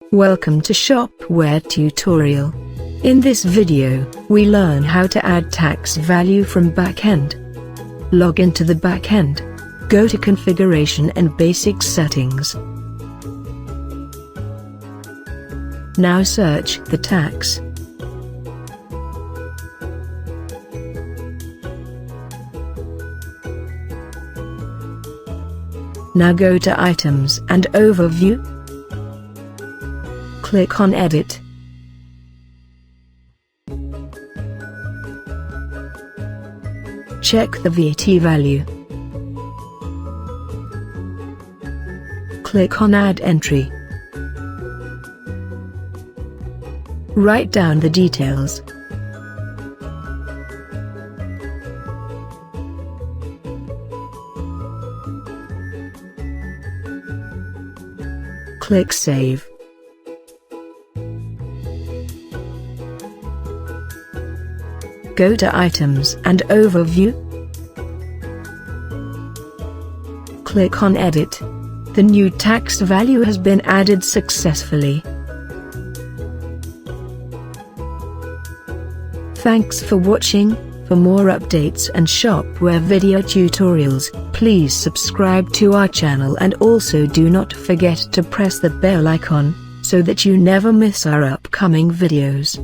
Welcome to Shopware tutorial. In this video, we learn how to add tax value from backend. Log into the backend. Go to Configuration and Basic Settings. Now search the tax. Now go to Items and Overview. Click on Edit. Check the VAT value. Click on Add Entry. Write down the details. Click Save. Go to Items and Overview. Click on Edit. The new tax value has been added successfully. Thanks for watching. For more updates and Shopware video tutorials, please subscribe to our channel and also do not forget to press the bell icon, so that you never miss our upcoming videos.